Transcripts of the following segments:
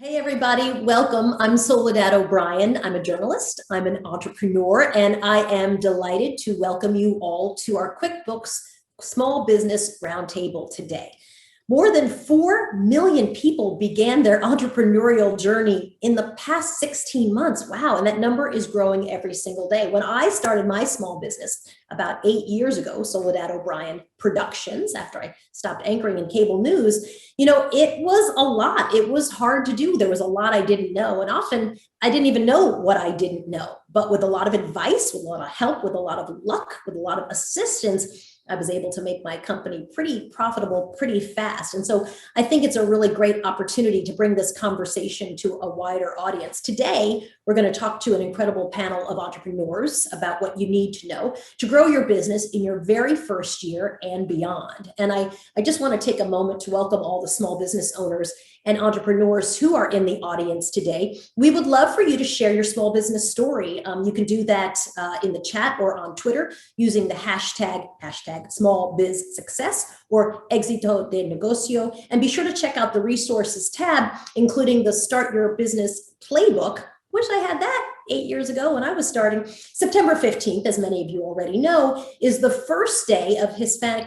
Hey everybody, welcome. I'm Soledad O'Brien. I'm a journalist, I'm an entrepreneur, and I am delighted to welcome you all to our QuickBooks Small Business Roundtable today. More than 4 million people began their entrepreneurial journey in the past 16 months. Wow, and that number is growing every single day. When I started my small business about 8 years ago, Soledad O'Brien Productions, after I stopped anchoring in cable news, it was a lot. It was hard to do. There was a lot I didn't know. And often I didn't even know what I didn't know. But with a lot of advice, with a lot of help, with a lot of luck, with a lot of assistance, I was able to make my company pretty profitable pretty fast. And so I think it's a really great opportunity to bring this conversation to a wider audience. Today, we're going to talk to an incredible panel of entrepreneurs about what you need to know to grow your business in your very first year and beyond. And I just want to take a moment to welcome all the small business owners and entrepreneurs who are in the audience today. We would love for you to share your small business story. You can do that in the chat or on Twitter using the hashtag #SmallBizSuccess or Exito de Negocio. And be sure to check out the resources tab, including the Start Your Business Playbook. Wish I had that 8 years ago when I was starting. September 15th, as many of you already know, is the first day of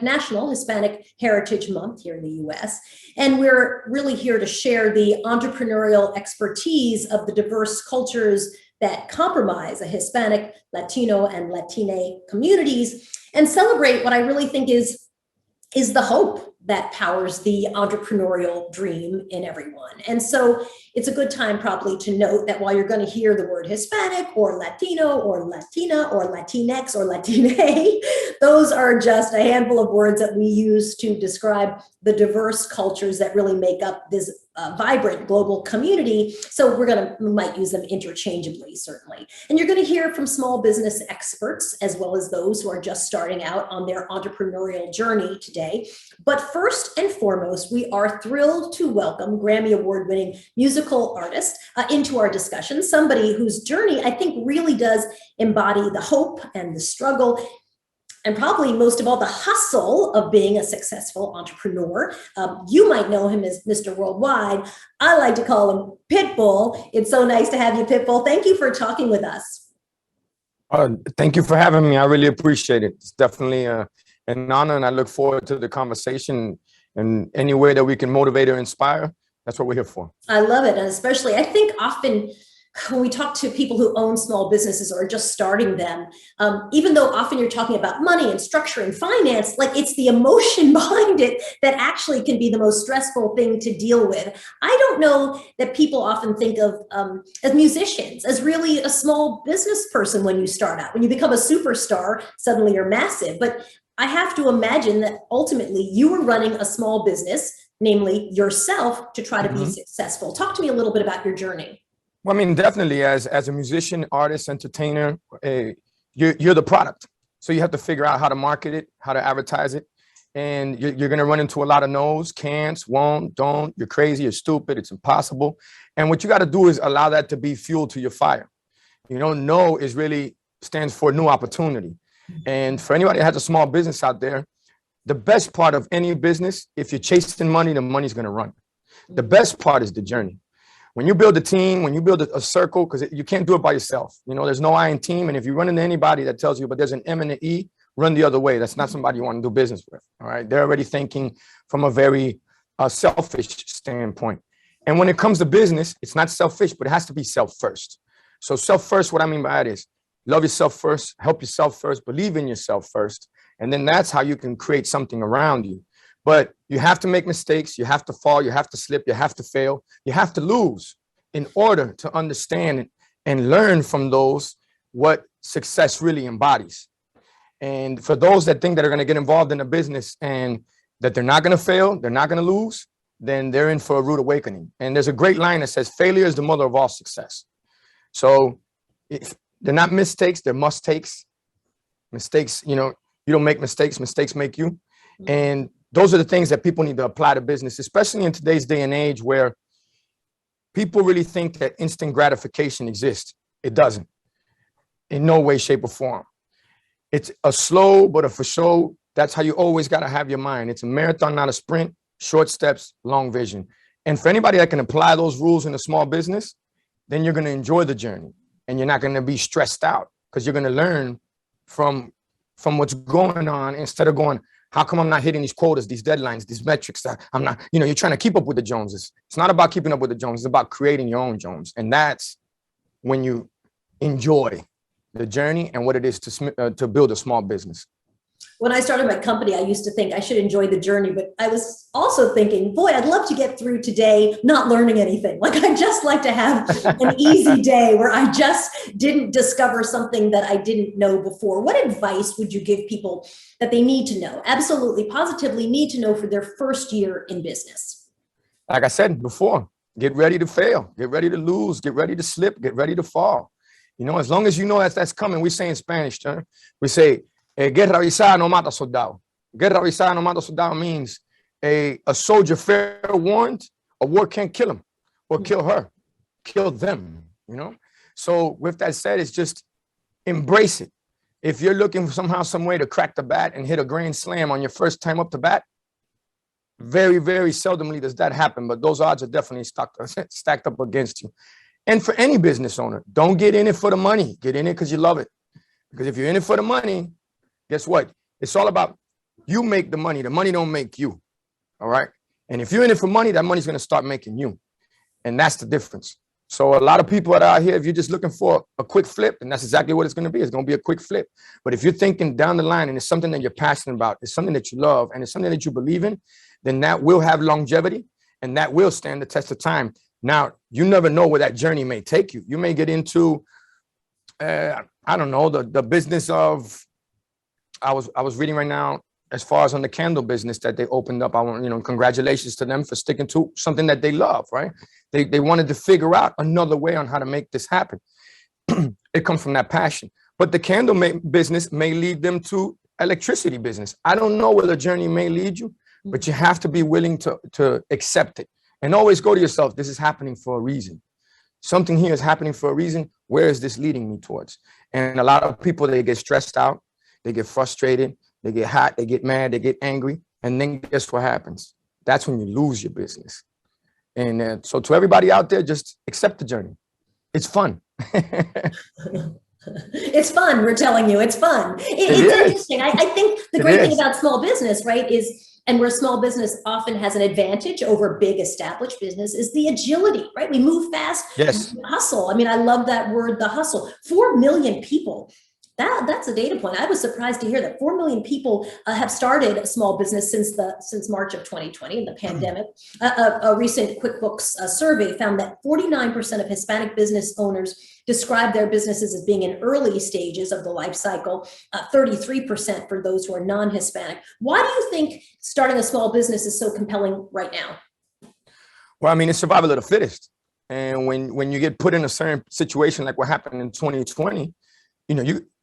National Hispanic Heritage Month here in the US. And we're really here to share the entrepreneurial expertise of the diverse cultures that comprise a Hispanic, Latino, and Latina communities and celebrate what I really think is the hope that powers the entrepreneurial dream in everyone. And so it's a good time probably to note that while you're going to hear the word Hispanic or Latino or Latina or Latinx or Latine, those are just a handful of words that we use to describe the diverse cultures that really make up this vibrant global community. So we might use them interchangeably, certainly. And you're going to hear from small business experts as well as those who are just starting out on their entrepreneurial journey today. But first and foremost, we are thrilled to welcome Grammy Award-winning musical artist into our discussion, somebody whose journey I think really does embody the hope and the struggle and probably most of all, the hustle of being a successful entrepreneur. You might know him as Mr. Worldwide. I like to call him Pitbull. It's so nice to have you, Pitbull. Thank you for talking with us. Thank you for having me. I really appreciate it. It's definitely an honor, and I look forward to the conversation and any way that we can motivate or inspire. That's what we're here for. I love it. And especially, I think often when we talk to people who own small businesses or are just starting them, even though often you're talking about money and structure and finance, like it's the emotion behind it that actually can be the most stressful thing to deal with. I don't know that people often think of as musicians, as really a small business person when you start out. When you become a superstar, suddenly you're massive. But I have to imagine that ultimately you were running a small business, namely yourself, to try to be successful. Talk to me a little bit about your journey. Well, I mean, definitely as a musician, artist, entertainer, you're the product. So you have to figure out how to market it, how to advertise it. And you're going to run into a lot of no's, can'ts, won't, don't, you're crazy, you're stupid, it's impossible. And what you got to do is allow that to be fuel to your fire. No is really stands for new opportunity. And for anybody that has a small business out there, the best part of any business, if you're chasing money, the money's going to run. The best part is the journey. When you build a team, when you build a circle, because you can't do it by yourself. There's no I in team. And if you run into anybody that tells you, but there's an M and an E, run the other way. That's not somebody you want to do business with. All right. They're already thinking from a very selfish standpoint. And when it comes to business, it's not selfish, but it has to be self first. So self first, what I mean by that is love yourself first, help yourself first, believe in yourself first. And then that's how you can create something around you. But you have to make mistakes, you have to fall, you have to slip, you have to fail, you have to lose in order to understand and learn from those what success really embodies. And for those that think that are going to get involved in a business and that they're not going to fail, they're not going to lose, then they're in for a rude awakening. And there's a great line that says failure is the mother of all success. So if they're not mistakes, they're must-takes. Mistakes, you don't make mistakes, mistakes make you. And those are the things that people need to apply to business, especially in today's day and age where people really think that instant gratification exists. It doesn't. In no way, shape, or form. It's a slow, but a for sure. That's how you always got to have your mind. It's a marathon, not a sprint. Short steps, long vision. And for anybody that can apply those rules in a small business, then you're going to enjoy the journey and you're not going to be stressed out because you're going to learn from what's going on instead of going, how come I'm not hitting these quotas, these deadlines, these metrics that I'm not, you're trying to keep up with the Joneses. It's not about keeping up with the Joneses. It's about creating your own Jones. And that's when you enjoy the journey and what it is to build a small business. When I started my company, I used to think I should enjoy the journey, but I was also thinking, boy, I'd love to get through today not learning anything. Like, I'd just like to have an easy day where I just didn't discover something that I didn't know before. What advice would you give people that they need to know, absolutely, positively need to know for their first year in business? Like I said before, get ready to fail, get ready to lose, get ready to slip, get ready to fall. As long as you know that's coming, we say in Spanish, we say, guerra avisada no mata soldado. Guerra avisada no mata soldado means a soldier fair warned, a war can't kill him or kill her, kill them, So with that said, it's just embrace it. If you're looking for somehow, some way to crack the bat and hit a grand slam on your first time up to bat, very, very seldomly does that happen, but those odds are definitely stacked up against you. And for any business owner, don't get in it for the money. Get in it because you love it. Because if you're in it for the money, guess what? It's all about you make the money. The money don't make you. All right. And if you're in it for money, that money's going to start making you. And that's the difference. So a lot of people are out here, if you're just looking for a quick flip, and that's exactly what it's going to be. It's going to be a quick flip. But if you're thinking down the line and it's something that you're passionate about, it's something that you love, and it's something that you believe in, then that will have longevity and that will stand the test of time. Now, you never know where that journey may take you. You may get into, I don't know, the business of, I was reading right now, as far as on the candle business that they opened up. I want, congratulations to them for sticking to something that they love, right? They wanted to figure out another way on how to make this happen. It comes from that passion. But the candle business may lead them to electricity business. I don't know where the journey may lead you, but you have to be willing to accept it. And always go to yourself, this is happening for a reason. Something here is happening for a reason. Where is this leading me towards? And a lot of people, they get stressed out, they get frustrated, they get hot, they get mad, they get angry. And then guess what happens? That's when you lose your business. And so to everybody out there, just accept the journey. It's fun. It's fun. We're telling you, it's fun. It's interesting. I think the great thing about small business, right, is, and where small business often has an advantage over big established business, is the agility, right? We move fast, hustle. I mean, I love that word, the hustle. 4 million people. That's a data point. I was surprised to hear that 4 million people have started a small business since March of 2020 in the pandemic. A recent QuickBooks survey found that 49% of Hispanic business owners describe their businesses as being in early stages of the life cycle, 33% for those who are non-Hispanic. Why do you think starting a small business is so compelling right now? Well, I mean, it's survival of the fittest. And when you get put in a certain situation like what happened in 2020,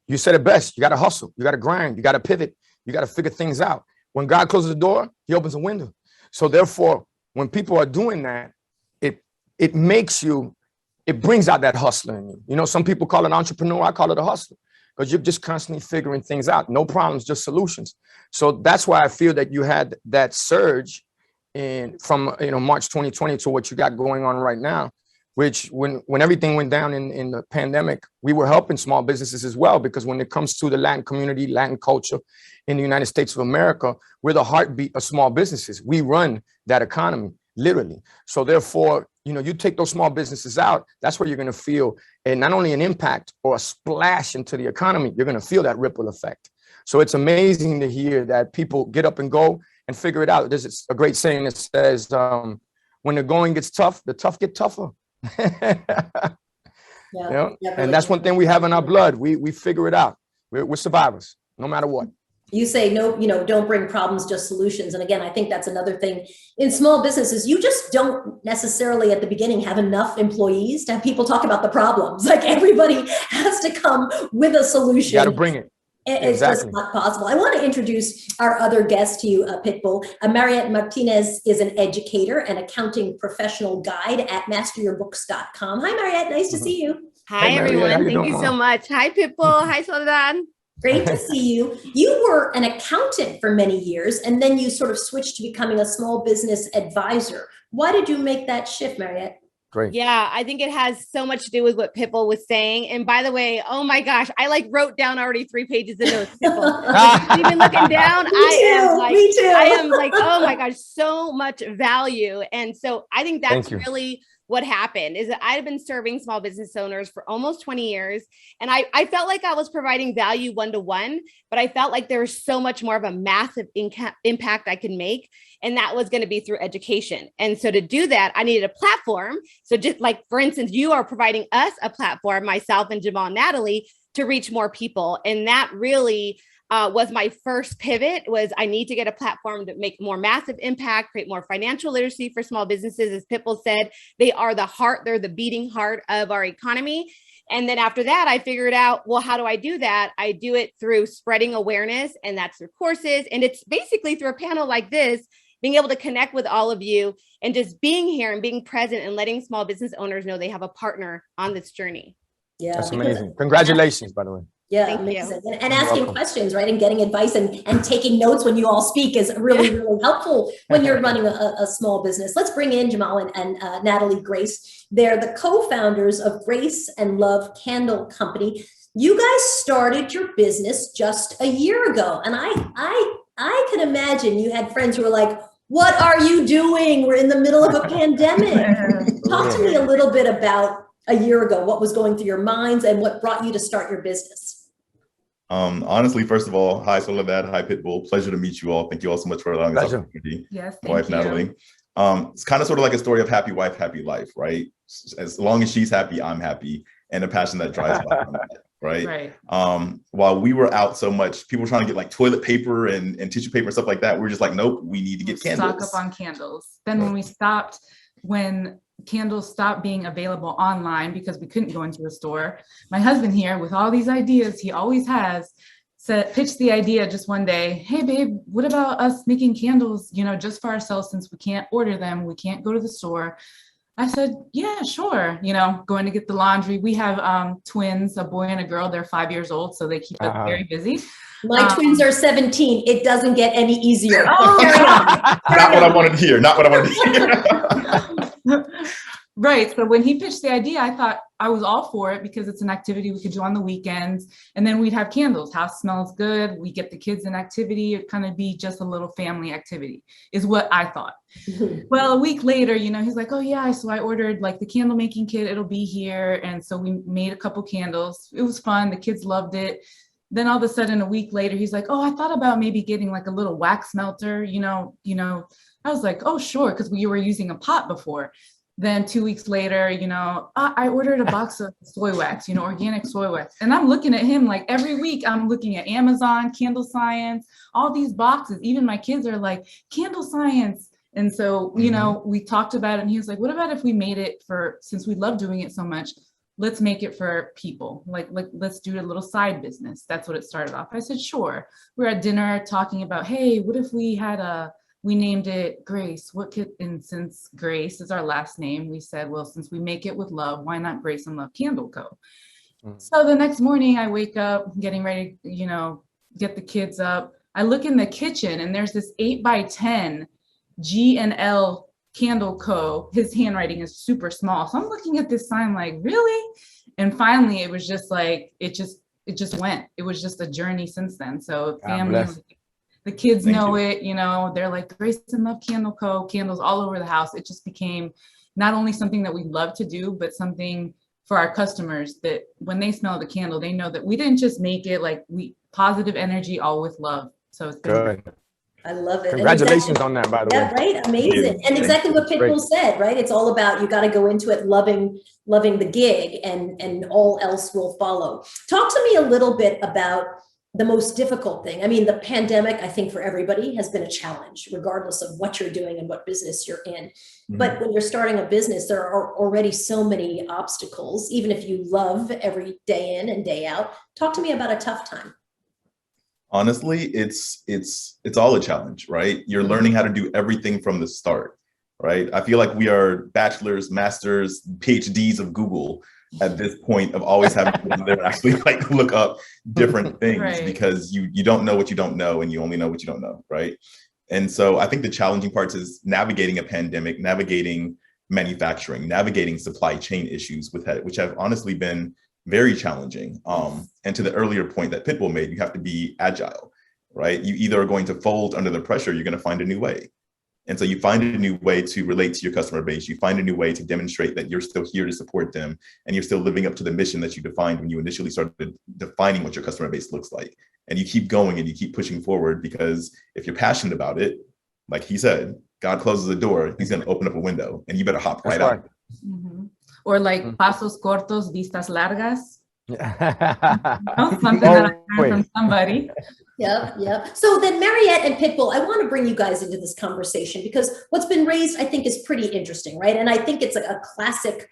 you said it best. You got to hustle. You got to grind. You got to pivot. You got to figure things out. When God closes the door, he opens a window. So therefore, when people are doing that, it makes you, it brings out that hustler in you. Some people call it entrepreneur. I call it a hustler because you're just constantly figuring things out. No problems, just solutions. So that's why I feel that you had that surge from March 2020 to what you got going on right now. Which when everything went down in the pandemic, we were helping small businesses as well, because when it comes to the Latin community, Latin culture in the United States of America, we're the heartbeat of small businesses. We run that economy, literally. So therefore, you take those small businesses out, that's where you're going to feel not only an impact or a splash into the economy, you're going to feel that ripple effect. So it's amazing to hear that people get up and go and figure it out. There's a great saying that says, when the going gets tough, the tough get tougher. And that's one thing we have in our blood. We figure it out. We're survivors, no matter what. You say, no, don't bring problems, just solutions. And again, I think that's another thing in small businesses. You just don't necessarily at the beginning have enough employees to have people talk about the problems. Like, everybody has to come with a solution. You got to bring it. It's just not possible. I want to introduce our other guest to you, Pitbull. Mariette Martinez is an educator and accounting professional guide at masteryourbooks.com. Hi, Mariette. Nice to see you. Hi, everyone. Thank you so much. Hi, Pitbull. Hi, Soledad. Great to see you. You were an accountant for many years, and then you sort of switched to becoming a small business advisor. Why did you make that shift, Mariette? Great. Yeah, I think it has so much to do with what Pitbull was saying. And by the way, oh my gosh, I like wrote down already 3 pages of notes. Pitbull. Even looking down, I am like, oh my gosh, so much value. And so I think that's really what happened is that I've been serving small business owners for almost 20 years. And I felt like I was providing value one-to-one, but I felt like there was so much more of a massive impact I could make. And that was going to be through education. And so to do that, I needed a platform. So just like, for instance, you are providing us a platform, myself and Jamal and Natalie, to reach more people. And that really was my first pivot was I need to get a platform to make more massive impact, create more financial literacy for small businesses. As Pitbull said, they are the heart, they're the beating heart of our economy. And then after that, I figured out, well, how do I do that? I do it through spreading awareness, and that's through courses. And it's basically through a panel like this, being able to connect with all of you and just being here and being present and letting small business owners know they have a partner on this journey. Yeah, that's amazing. Congratulations, by the way. Yeah, amazing. And asking questions, right? And getting advice and taking notes when you all speak is really, really helpful when you're running a small business. Let's bring in Jamal and Natalie Grace. They're the co-founders of Grace+Love Candle Company. You guys started your business just a year ago. And I can imagine you had friends who were like, what are you doing? We're in the middle of a pandemic. Talk to me a little bit about a year ago, what was going through your minds and what brought you to start your business? Honestly, first of all, hi Soledad, hi Pitbull. Pleasure to meet you all. Thank you all so much for allowing me this opportunity. Yes, my wife, Natalie. It's kind of sort of like a story of happy wife, happy life, right? As long as she's happy, I'm happy, and a passion that drives life, right? While we were out so much, people were trying to get like toilet paper and tissue paper and stuff like that. We were just like, nope, we need to get candles. Stock up on candles. Then when candles stopped being available online because we couldn't go into a store, my husband here with all these ideas he always has pitched the idea just one day, hey babe, what about us making candles, just for ourselves, since we can't order them, we can't go to the store. I said, yeah, sure. Going to get the laundry. We have twins, a boy and a girl. They're 5 years old, so they keep us very busy. My twins are 17. It doesn't get any easier. Not what I wanted to hear. Not what I wanted to hear. Right. So when he pitched the idea, I thought I was all for it because it's an activity we could do on the weekends. And then we'd have candles. House smells good. We get the kids in activity. It kind of be just a little family activity is what I thought. Well, a week later, he's like, oh yeah, so I ordered like the candle making kit. It'll be here. And so we made a couple candles. It was fun. The kids loved it. Then all of a sudden, a week later, he's like, oh, I thought about maybe getting like a little wax melter, I was like, oh, sure. Because we were using a pot before. Then 2 weeks later, I ordered a box of soy wax, organic soy wax. And I'm looking at him like every week I'm looking at Amazon, Candle Science, all these boxes. Even my kids are like, Candle Science. And so, we talked about it and he was like, what about if we made it since we love doing it so much, let's make it for people. Like let's do a little side business. That's what it started off. I said, sure. We're at dinner talking about, hey, what if we named it Grace, and since Grace is our last name, we said, well, since we make it with love, why not Grace+Love Candle Co? So the next morning I wake up getting ready, get the kids up. I look in the kitchen and there's this 8x10 G&L Candle Co. His handwriting is super small. So I'm looking at this sign like, really? And finally it was just like, it just went. It was just a journey since then. So family, the kids know it, they're like Grace+Love Candle Co. Candles all over the house. It just became not only something that we love to do, but something for our customers that when they smell the candle, they know that we didn't just make it like positive energy, all with love. So it's good. I love it. Congratulations on that, by the way. Yeah, right. Amazing. And exactly what Pitbull said, right? It's all about, you got to go into it loving the gig and all else will follow. Talk to me a little bit about the most difficult thing. I mean, the pandemic, I think for everybody has been a challenge, regardless of what you're doing and what business you're in. But when you're starting a business, there are already so many obstacles, even if you love every day in and day out. Talk to me about a tough time. Honestly, it's all a challenge, right? You're learning how to do everything from the start, right? I feel like we are bachelors, masters, PhDs of Google. at this point of always having to go there and actually like look up different things because you don't know what you don't know and you only know what you don't know, right? And so I think the challenging parts is navigating a pandemic, navigating manufacturing, navigating supply chain issues which have honestly been very challenging. And to the earlier point that Pitbull made, you have to be agile, right? You either are going to fold under the pressure, you're going to find a new way. And so you find a new way to relate to your customer base. You find a new way to demonstrate that you're still here to support them and you're still living up to the mission that you defined when you initially started defining what your customer base looks like. And you keep going and you keep pushing forward because if you're passionate about it, like he said, God closes the door, he's going to open up a window and you better hop right out. Mm-hmm. Or like pasos cortos, vistas largas. Something that I heard from somebody. Yep. So then Mariette and Pitbull, I want to bring you guys into this conversation because what's been raised, I think, is pretty interesting, right? And I think it's a classic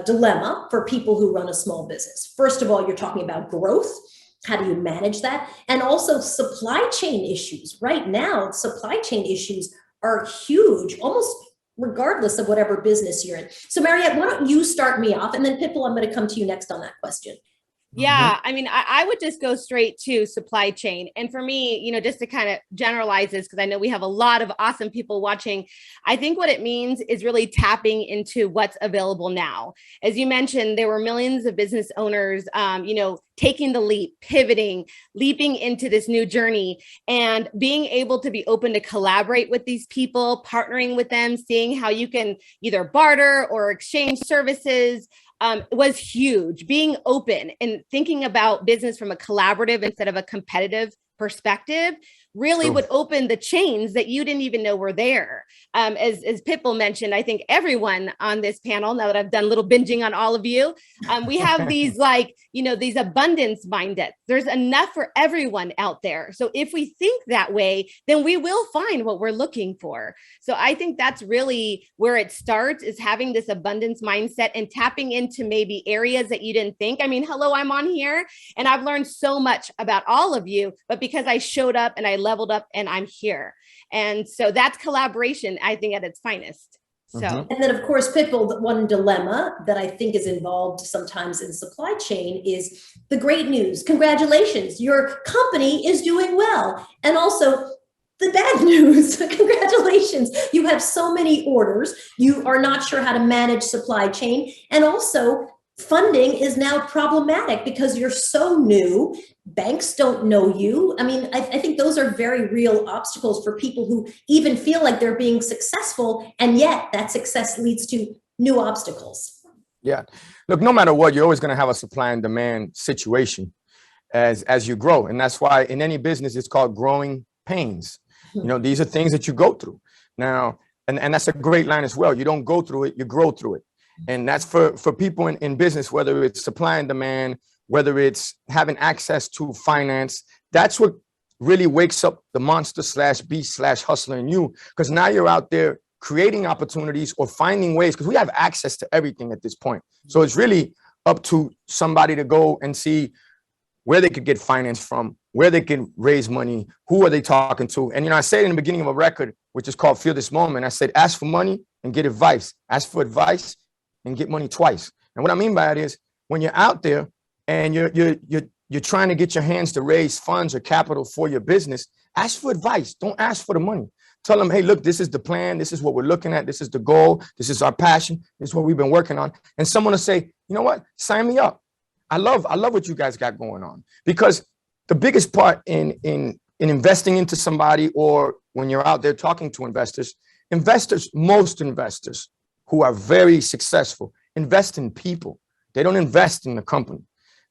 dilemma for people who run a small business. First of all, you're talking about growth. How do you manage that? And also supply chain issues. Right now, supply chain issues are huge, almost regardless of whatever business you're in. So Mariette, why don't you start me off? And then Pitbull, I'm going to come to you next on that question. Yeah, I mean, I would just go straight to supply chain. And for me, you know, just to kind of generalize this, because I know we have a lot of awesome people watching, I think what it means is really tapping into what's available now. As you mentioned, there were millions of business owners, you know, taking the leap, pivoting, leaping into this new journey, and being able to be open to collaborate with these people, partnering with them, seeing how you can either barter or exchange services. Was huge. Being open and thinking about business from a collaborative instead of a competitive perspective really would open the chains that you didn't even know were there. As Pitbull mentioned, I think everyone on this panel, now that I've done a little binging on all of you, we have these like, you know, these abundance mindsets. There's enough for everyone out there. So if we think that way, then we will find what we're looking for. So I think that's really where it starts, is having this abundance mindset and tapping into maybe areas that you didn't think. I mean, hello, I'm on here and I've learned so much about all of you, but because I showed up and I leveled up and I'm here. And so that's collaboration, I think, at its finest. So, and then of course, Pitbull, the one dilemma that I think is involved sometimes in supply chain is the great news. Congratulations, your company is doing well. And also the bad news, congratulations, you have so many orders, you are not sure how to manage supply chain. And also funding is now problematic because you're so new. Banks don't know you. I mean, I think those are very real obstacles for people who even feel like they're being successful, and yet that success leads to new obstacles. Yeah. Look, no matter what, you're always going to have a supply and demand situation as you grow. And that's why in any business, it's called growing pains. You know, these are things that you go through. Now, and that's a great line as well. You don't go through it, you grow through it. And that's for people in business, whether it's supply and demand, whether it's having access to finance. That's what really wakes up the monster / beast / hustler in you, because now you're out there creating opportunities or finding ways, because we have access to everything at this point. So it's really up to somebody to go and see where they could get finance from, where they can raise money, who are they talking to. And, you know, I said in the beginning of a record, which is called Feel This Moment, I said, ask for money and get advice. Ask for advice and get money twice. And what I mean by it is when you're out there and you're trying to get your hands to raise funds or capital for your business, ask for advice. Don't ask for the money. Tell them, hey, look, this is the plan. This is what we're looking at. This is the goal. This is our passion. This is what we've been working on. And someone will say, you know what? Sign me up. I love what you guys got going on. Because the biggest part in investing into somebody, or when you're out there talking to investors, most investors who are very successful invest in people. They don't invest in the company.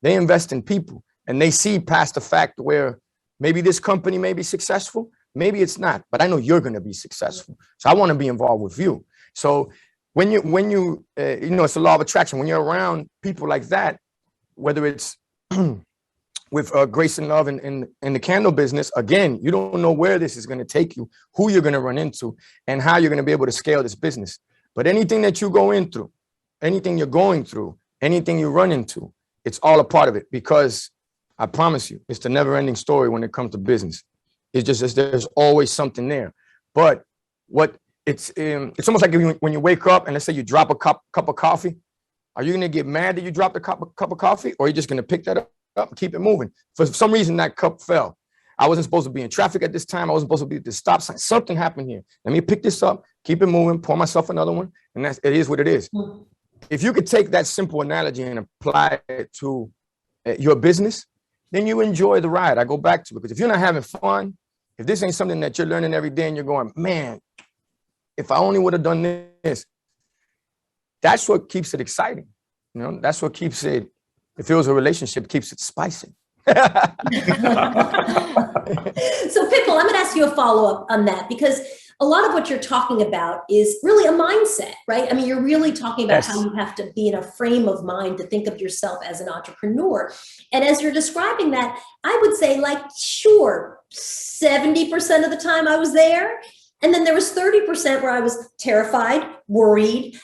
They invest in people, and they see past the fact where maybe this company may be successful, maybe it's not, but I know you're going to be successful. So I want to be involved with you. So when you it's a law of attraction. When you're around people like that, whether it's with Grace+Love in the candle business, again, you don't know where this is going to take you, who you're going to run into, and how you're going to be able to scale this business. But anything that you go in through, anything you're going through, anything you run into, it's all a part of it, because I promise you, it's the never-ending story when it comes to business. It's just there's always something there. But what it's almost like when you wake up and let's say you drop a cup of coffee, Are you going to get mad that you dropped a cup of coffee, or are you just going to pick that up and keep it moving? For some reason, that cup fell. I wasn't supposed to be in traffic at this time. I wasn't supposed to be at the stop sign. Something happened here. Let me pick this up, keep it moving, pour myself another one, and it is what it is. If you could take that simple analogy and apply it to your business, then you enjoy the ride. I go back to it, because if you're not having fun, if this ain't something that you're learning every day and you're going, man, if I only would have done this, that's what keeps it exciting. You know, that's what keeps it, if it was a relationship, keeps it spicy. So Pitbull, I'm going to ask you a follow-up on that, because a lot of what you're talking about is really a mindset, right? I mean, you're really talking about how you have to be in a frame of mind to think of yourself as an entrepreneur. And as you're describing that, I would say, like, sure, 70% of the time I was there. And then there was 30% where I was terrified, worried,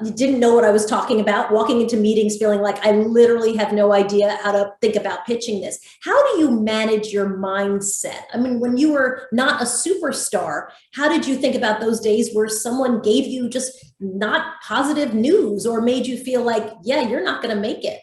didn't know what I was talking about, walking into meetings feeling like I literally have no idea how to think about pitching this. How do you manage your mindset? I mean, when you were not a superstar, how did you think about those days where someone gave you just not positive news or made you feel like, yeah, you're not going to make it?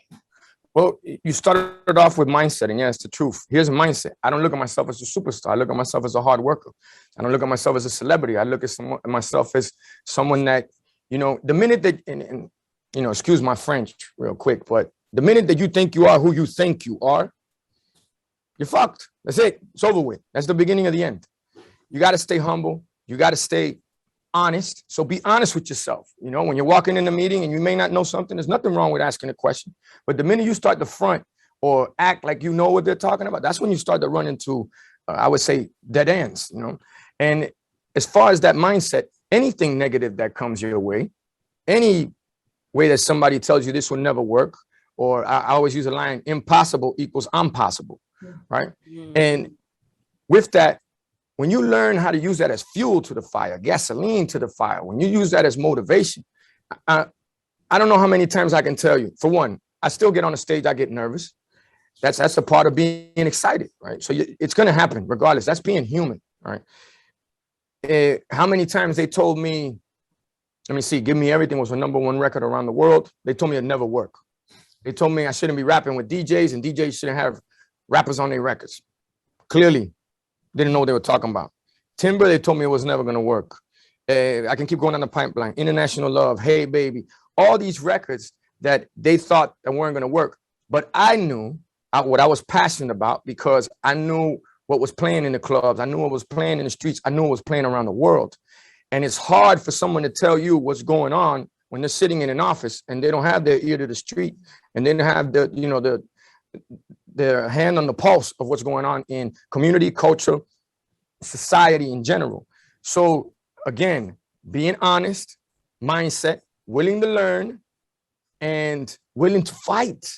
Well, you started off with mindset, and yeah, it's the truth. Here's a mindset. I don't look at myself as a superstar. I look at myself as a hard worker. I don't look at myself as a celebrity. I look at myself as someone that, you know, the minute that, and you know, excuse my French real quick, but the minute that you think you are who you think you are, you're fucked. That's it. It's over with. That's the beginning of the end. You got to stay humble. You got to stay honest. So be honest with yourself. You know, when you're walking in a meeting and you may not know something, there's nothing wrong with asking a question. But the minute you start to front or act like you know what they're talking about, that's when you start to run into, I would say, dead ends, you know. And as far as that mindset, anything negative that comes your way, any way that somebody tells you this will never work, or I always use a line, impossible equals impossible, right? And with that, when you learn how to use that as fuel to the fire, gasoline to the fire, when you use that as motivation, I don't know how many times I can tell you. For one, I still get on the stage, I get nervous. That's a part of being excited, right? So it's going to happen regardless. That's being human, right? How many times they told me, let me see, Give Me Everything was the #1 record around the world. They told me it'd never work. They told me I shouldn't be rapping with DJs, and DJs shouldn't have rappers on their records. Clearly, didn't know what they were talking about. Timber, they told me it was never going to work. I can keep going down the pipeline. International Love, Hey Baby, all these records that they thought that weren't going to work. But I knew what I was passionate about, because I knew what was playing in the clubs. I knew what was playing in the streets. I knew what was playing around the world. And it's hard for someone to tell you what's going on when they're sitting in an office and they don't have their ear to the street, and they don't have the, you know, their hand on the pulse of what's going on in community, culture, society in general. So again, being honest, mindset, willing to learn, and willing to fight,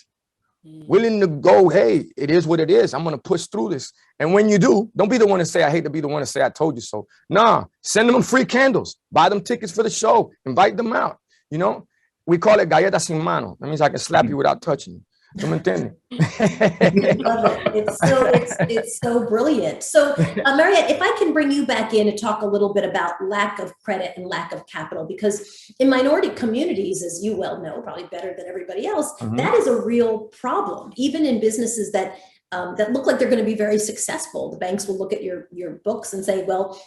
willing to go, hey, it is what it is. I'm going to push through this. And when you do, don't be the one to say, I hate to be the one to say, I told you so. Nah, send them free candles, buy them tickets for the show, invite them out. You know, we call it galletas sin mano. That means I can slap you without touching you. ¿Tú me entiendes? Love it. It's so brilliant. So, Mariette, if I can bring you back in to talk a little bit about lack of credit and lack of capital, because in minority communities, as you well know, probably better than everybody else, that is a real problem. Even in businesses that look like they're going to be very successful, the banks will look at your books and say, well,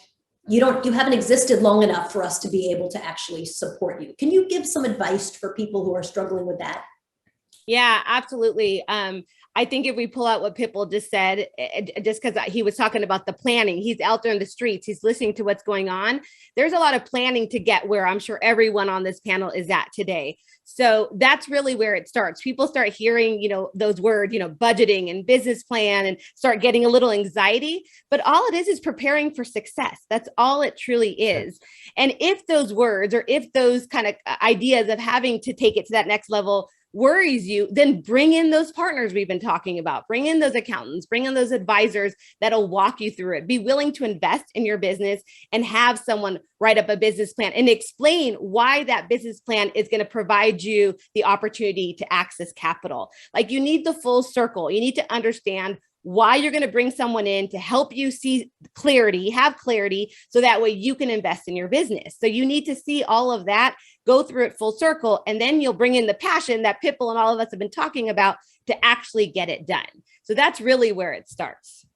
you haven't existed long enough for us to be able to actually support you. Can you give some advice for people who are struggling with that? Yeah, absolutely. I think if we pull out what Pitbull just said, just because he was talking about the planning, he's out there in the streets, he's listening to what's going on. There's a lot of planning to get where I'm sure everyone on this panel is at today. So that's really where it starts. People start hearing, you know, those words, you know, budgeting and business plan, and start getting a little anxiety. But all it is preparing for success. That's all it truly is. And if those words, or if those kind of ideas of having to take it to that next level worries you, then bring in those partners we've been talking about, bring in those accountants, bring in those advisors that'll walk you through it. Be willing to invest in your business and have someone write up a business plan and explain why that business plan is going to provide you the opportunity to access capital. Like, you need the full circle. You need to understand why you're going to bring someone in to help you see clarity, have clarity, so that way you can invest in your business. So you need to see all of that, go through it full circle, and then you'll bring in the passion that Pitbull and all of us have been talking about to actually get it done. So that's really where it starts.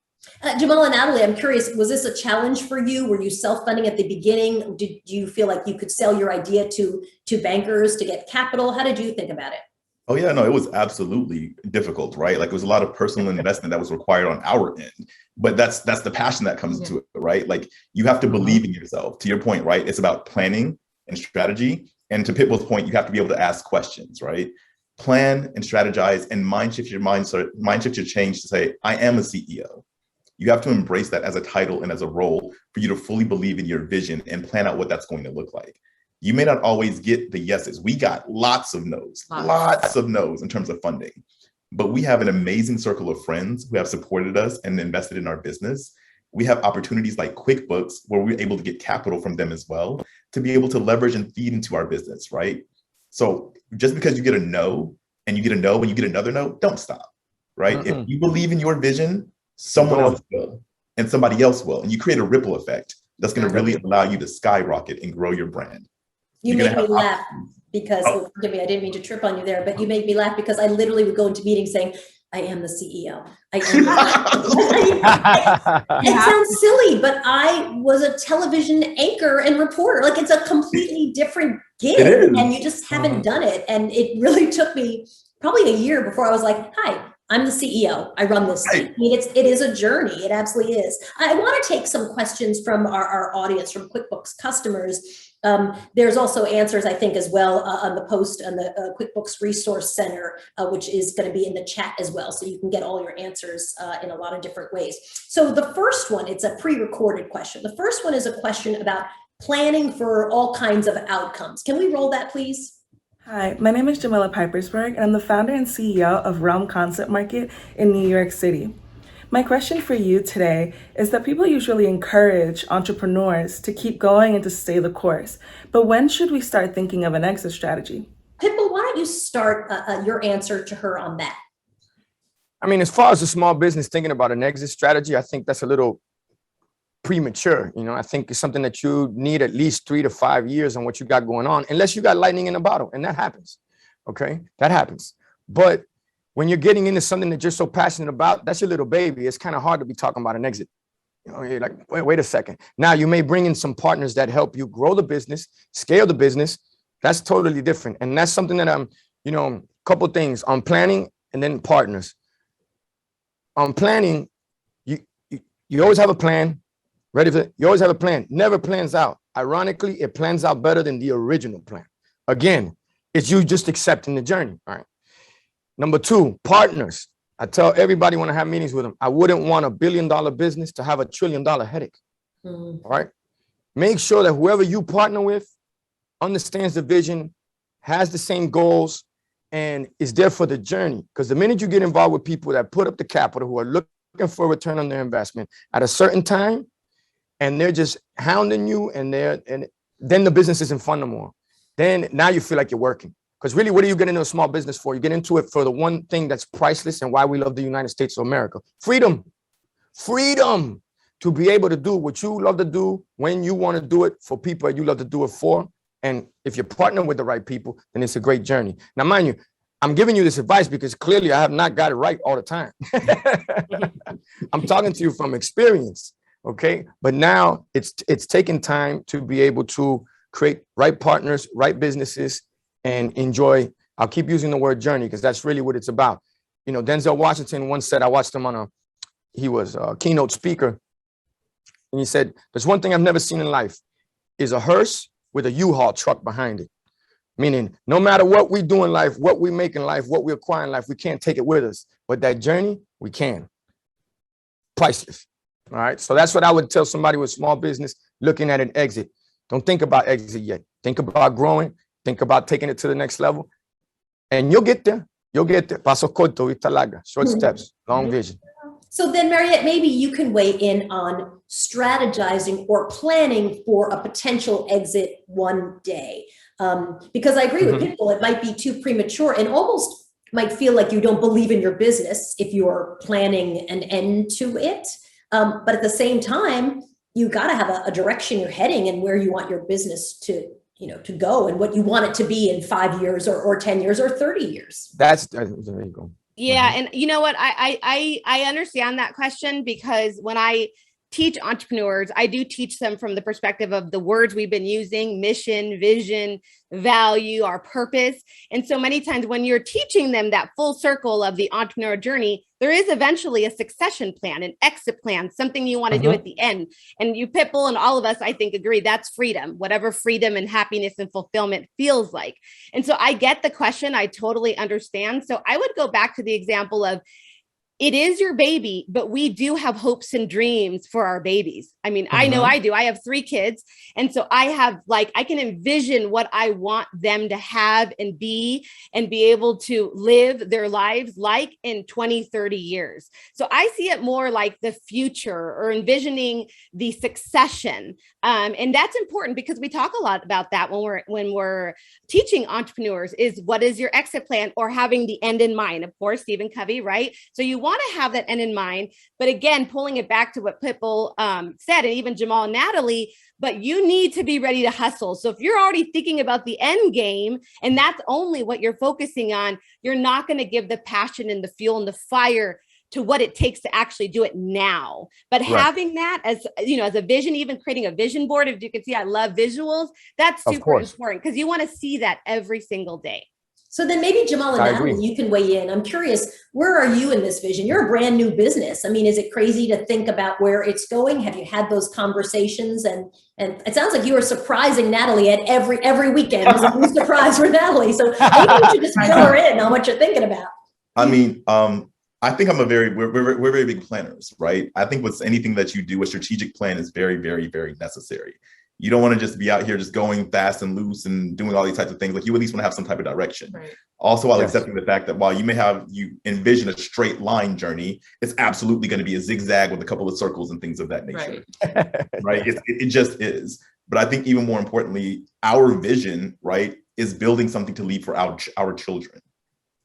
Jamal and Natalie, I'm curious, was this a challenge for you? Were you self-funding at the beginning? Did you feel like you could sell your idea to bankers to get capital? How did you think about it? Oh yeah, no, it was absolutely difficult, right? Like it was a lot of personal investment that was required on our end, but that's the passion that comes into it, right? Like you have to believe in yourself. To your point, right? It's about planning and strategy. And to Pitbull's point, you have to be able to ask questions, right? Plan and strategize and mind shift your change to say, I am a CEO. You have to embrace that as a title and as a role for you to fully believe in your vision and plan out what that's going to look like. You may not always get the yeses. We got lots of no's in terms of funding, but we have an amazing circle of friends who have supported us and invested in our business. We have opportunities like QuickBooks where we're able to get capital from them as well to be able to leverage and feed into our business, right? So just because you get a no and you get a no and you get another no, don't stop, right? If you believe in your vision, someone else will and somebody else will, and you create a ripple effect that's going to really allow you to skyrocket and grow your brand. You make me laugh because, forgive me, I didn't mean to trip on you there, but you make me laugh because I literally would go into meetings saying, I am the CEO. I am It sounds silly, but I was a television anchor and reporter. Like it's a completely different gig and you just haven't done it. And it really took me probably a year before I was like, hi, I'm the CEO. I run this team. I mean, it is a journey. It absolutely is. I want to take some questions from our audience, from QuickBooks customers. There's also answers, I think, as well on the post on the QuickBooks Resource Center, which is going to be in the chat as well. So you can get all your answers in a lot of different ways. So the first one, it's a pre-recorded question. The first one is a question about planning for all kinds of outcomes. Can we roll that, please? Hi, my name is Jamila Pipersberg, and I'm the founder and CEO of Realm Concept Market in New York City. My question for you today is that people usually encourage entrepreneurs to keep going and to stay the course. But when should we start thinking of an exit strategy? Pitbull, why don't you start your answer to her on that? I mean, as far as a small business thinking about an exit strategy, I think that's a little premature. You know, I think it's something that you need at least 3 to 5 years on what you got going on, unless you got lightning in a bottle, and that happens. Okay, that happens. But when you're getting into something that you're so passionate about, that's your little baby. It's kind of hard to be talking about an exit. You know, you're like, wait a second. Now you may bring in some partners that help you grow the business, scale the business. That's totally different. And that's something that I'm, you know, a couple of things on planning and then partners. On planning, you always have a plan. You always have a plan. Never plans out. Ironically, it plans out better than the original plan. Again, it's you just accepting the journey. All right. Number 2, partners. I tell everybody when I have meetings with them, I wouldn't want a $1 billion business to have a $1 trillion headache. All right. Make sure that whoever you partner with understands the vision, has the same goals, and is there for the journey. Because the minute you get involved with people that put up the capital, who are looking for a return on their investment at a certain time, and they're just hounding you, and then the business isn't fun no more. Then now you feel like you're working. Because really, what do you get into a small business for? You get into it for the one thing that's priceless and why we love the United States of America. Freedom. Freedom to be able to do what you love to do when you want to do it for people that you love to do it for. And if you're partnering with the right people, then it's a great journey. Now, mind you, I'm giving you this advice because clearly I have not got it right all the time. I'm talking to you from experience. Okay. But now it's taking time to be able to create right partners, right businesses, and enjoy. I'll keep using the word journey because that's really what it's about. You know, Denzel Washington once said, I watched him he was a keynote speaker. And he said, there's one thing I've never seen in life is a hearse with a U-Haul truck behind it. Meaning no matter what we do in life, what we make in life, what we acquire in life, we can't take it with us. But that journey, we can. Priceless. All right. So that's what I would tell somebody with small business looking at an exit. Don't think about exit yet. Think about growing. Think about taking it to the next level. And you'll get there. You'll get there. Paso corto, vista larga. Short steps, long vision. So then, Mariette, maybe you can weigh in on strategizing or planning for a potential exit one day. Because I agree with Pitbull, it might be too premature and almost might feel like you don't believe in your business if you're planning an end to it. But at the same time, you got to have a direction you're heading and where you want your business to, to go and what you want it to be in 5 years or 10 years or 30 years. There you go. Yeah. And you know what? I understand that question, because when I teach entrepreneurs, I do teach them from the perspective of the words we've been using: mission, vision, value, our purpose. And so many times when you're teaching them that full circle of the entrepreneurial journey, there is eventually a succession plan, an exit plan, something you want to do at the end. And you, Pitbull, and all of us, I think, agree that's freedom, whatever freedom and happiness and fulfillment feels like. And so I get the question. I totally understand. So I would go back to the example of, it is your baby, but we do have hopes and dreams for our babies. I mean, I know I do. I have 3 kids. And so I can envision what I want them to have and be able to live their lives like in 20, 30 years. So I see it more like the future, or envisioning the succession. And that's important, because we talk a lot about that when we're teaching entrepreneurs, is what is your exit plan, or having the end in mind. Of course, Stephen Covey, right? So you want to have that end in mind. But again, pulling it back to what Pitbull said, and even Jamal and Natalie, but you need to be ready to hustle. So if you're already thinking about the end game, and that's only what you're focusing on, you're not going to give the passion and the fuel and the fire to what it takes to actually do it now. But having that as, as a vision, even creating a vision board, if you can see, I love visuals. That's super important, because you want to see that every single day. So then maybe Jamal and Natalie, you can weigh in. I'm curious, where are you in this vision? You're a brand new business. I mean, is it crazy to think about where it's going? Have you had those conversations? And it sounds like you were surprising Natalie at every weekend. It was a new surprise for Natalie. So maybe you should just fill her in on what you're thinking about. I mean, I think we're very big planners, right? I think with anything that you do, a strategic plan is very, very, very necessary. You don't want to just be out here just going fast and loose and doing all these types of things. Like, you at least want to have some type of direction. Right. Also, while accepting the fact that while you envision a straight line journey, it's absolutely going to be a zigzag with a couple of circles and things of that nature. Right? It just is. But I think even more importantly, our vision, right, is building something to leave for our children.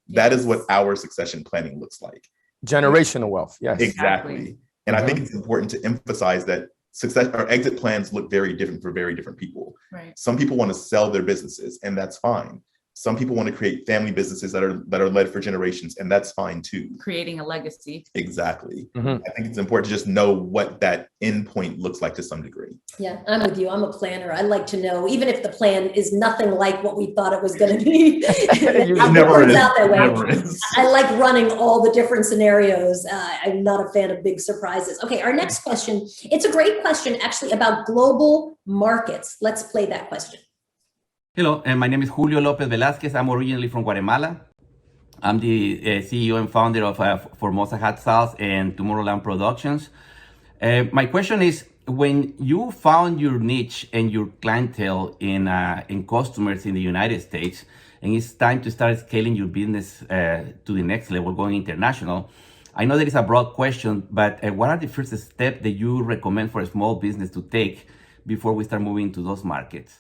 Yes. That is what our succession planning looks like. Generational wealth. Yes, exactly. And I think it's important to emphasize that success or exit plans look very different for very different people. Right. Some people want to sell their businesses, and that's fine. Some people want to create family businesses that are led for generations, and that's fine too. Creating a legacy. Exactly. I think it's important to just know what that end point looks like to some degree. Yeah, I'm with you. I'm a planner. I like to know, even if the plan is nothing like what we thought it was going to be. It never is. Out that way. Never is. I like running all the different scenarios. I'm not a fan of big surprises. Okay, our next question. It's a great question, actually, about global markets. Let's play that question. Hello, my name is Julio Lopez Velázquez. I'm originally from Guatemala. I'm the CEO and founder of Formosa Hot Sauce and Tomorrowland Productions. My question is, when you found your niche and your clientele in customers in the United States, and it's time to start scaling your business to the next level, going international, I know that it's a broad question, but what are the first steps that you recommend for a small business to take before we start moving to those markets?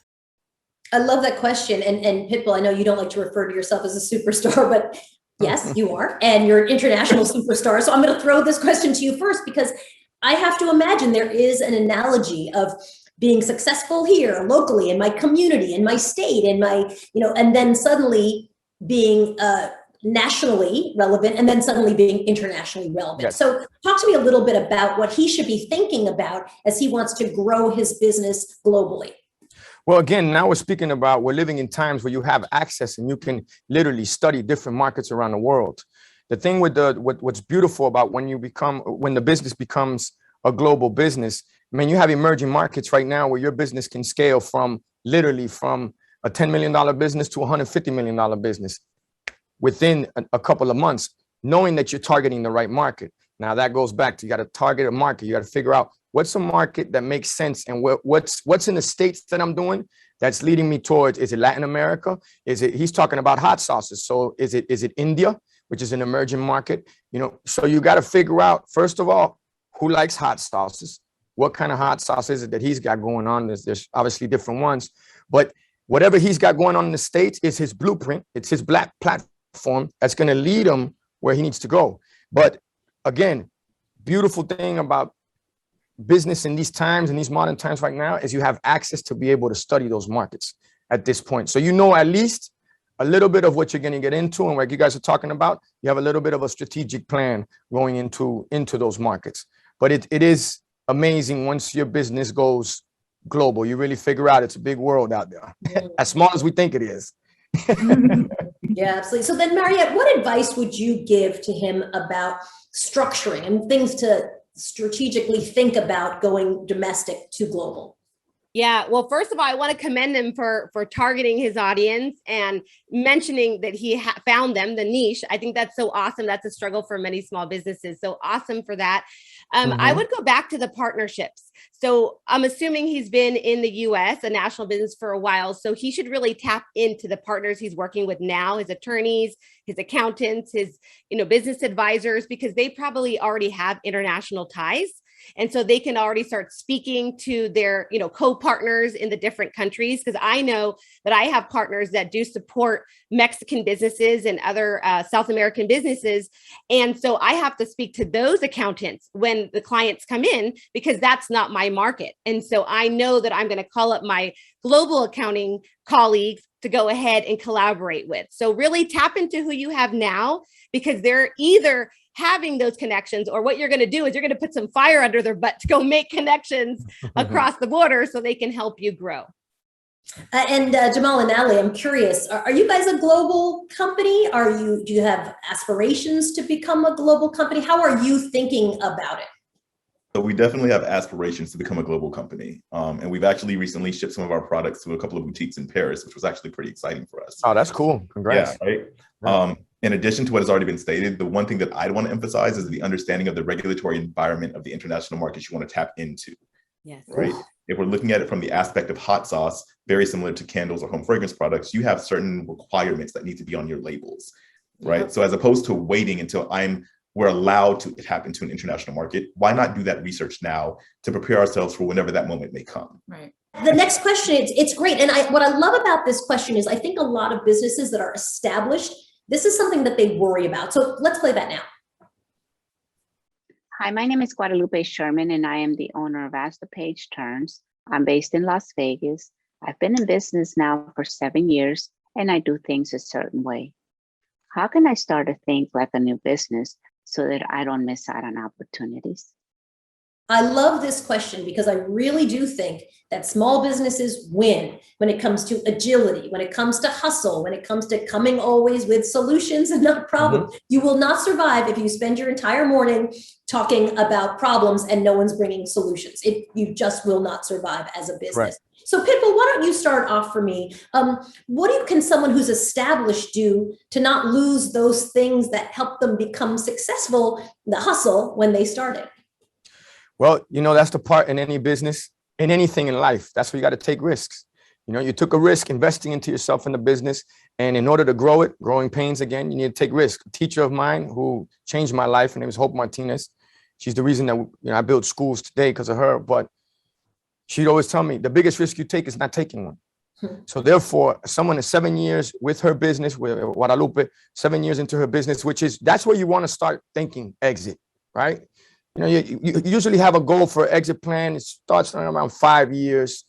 I love that question. And Pitbull, I know you don't like to refer to yourself as a superstar, but yes, you are. And you're an international superstar. So I'm going to throw this question to you first, because I have to imagine there is an analogy of being successful here locally in my community, in my state, in my, and then suddenly being nationally relevant, and then suddenly being internationally relevant. Yes. So talk to me a little bit about what he should be thinking about as he wants to grow his business globally. Well, again, now we're living in times where you have access and you can literally study different markets around the world. The thing with what's beautiful about when the business becomes a global business, I mean, you have emerging markets right now where your business can scale from a $10 million business to a $150 million business within a couple of months, knowing that you're targeting the right market. Now that goes back to, you got to target a market. You got to figure out what's a market that makes sense, and what's in the states that I'm doing that's leading me towards. Is it Latin America? He's talking about hot sauces. So is it India, which is an emerging market? So you got to figure out, first of all, who likes hot sauces? What kind of hot sauce is it that he's got going on? There's obviously different ones, but whatever he's got going on in the States is his blueprint. It's his black platform platform that's going to lead him where he needs to go. But again, beautiful thing about business in these times, in these modern times right now, is you have access to be able to study those markets at this point. So you know at least a little bit of what you're going to get into, and like you guys are talking about, you have a little bit of a strategic plan going into those markets. But it is amazing once your business goes global. You really figure out it's a big world out there, as small as we think it is. Yeah, absolutely. So then, Mariette, what advice would you give to him about structuring and things to strategically think about going domestic to global? Yeah, well, first of all, I want to commend him for targeting his audience and mentioning that he found them, the niche. I think that's so awesome. That's a struggle for many small businesses. So awesome for that. I would go back to the partnerships. So I'm assuming he's been in the US, a national business, for a while. So he should really tap into the partners he's working with now, his attorneys, his accountants, his business advisors, because they probably already have international ties. And so they can already start speaking to their, co-partners in the different countries. Because I know that I have partners that do support Mexican businesses and other South American businesses. And so I have to speak to those accountants when the clients come in, because that's not my market. And so I know that I'm going to call up my global accounting colleagues to go ahead and collaborate with. So really tap into who you have now, because they're either having those connections, or what you're going to do is you're going to put some fire under their butt to go make connections across the border so they can help you grow. And Jamal and Natalie, I'm curious, are you guys a global company? Do you have aspirations to become a global company? How are you thinking about it? So we definitely have aspirations to become a global company. And we've actually recently shipped some of our products to a couple of boutiques in Paris, which was actually pretty exciting for us. Oh, that's cool. Congrats. Yeah, right. Yeah. In addition to what has already been stated, the one thing that I'd want to emphasize is the understanding of the regulatory environment of the international markets you want to tap into. Yes. Right. If we're looking at it from the aspect of hot sauce, very similar to candles or home fragrance products, you have certain requirements that need to be on your labels. Right. Yep. So as opposed to waiting until we're allowed to tap into an international market, why not do that research now to prepare ourselves for whenever that moment may come? Right. The next question, it's great. And what I love about this question is I think a lot of businesses that are established, this is something that they worry about. So let's play that now. Hi, my name is Guadalupe Sherman, and I am the owner of As the Page Turns. I'm based in Las Vegas. I've been in business now for 7 years, and I do things a certain way. How can I start to think like a new business so that I don't miss out on opportunities? I love this question because I really do think that small businesses win when it comes to agility, when it comes to hustle, when it comes to coming always with solutions and not problems. You will not survive if you spend your entire morning talking about problems and no one's bringing solutions. You just will not survive as a business. Right. So Pitbull, why don't you start off for me? What can someone who's established do to not lose those things that help them become successful, the hustle, when they started? Well, that's the part in any business, in anything in life. That's where you got to take risks. You took a risk investing into yourself in the business. And in order to grow it, growing pains again, you need to take risks. A teacher of mine who changed my life, her name is Hope Martinez. She's the reason that I build schools today because of her. But she'd always tell me the biggest risk you take is not taking one. So therefore, someone is 7 years with her business, with Guadalupe, 7 years into her business, that's where you want to start thinking exit, right? You usually have a goal for exit plan. It starts around 5 years.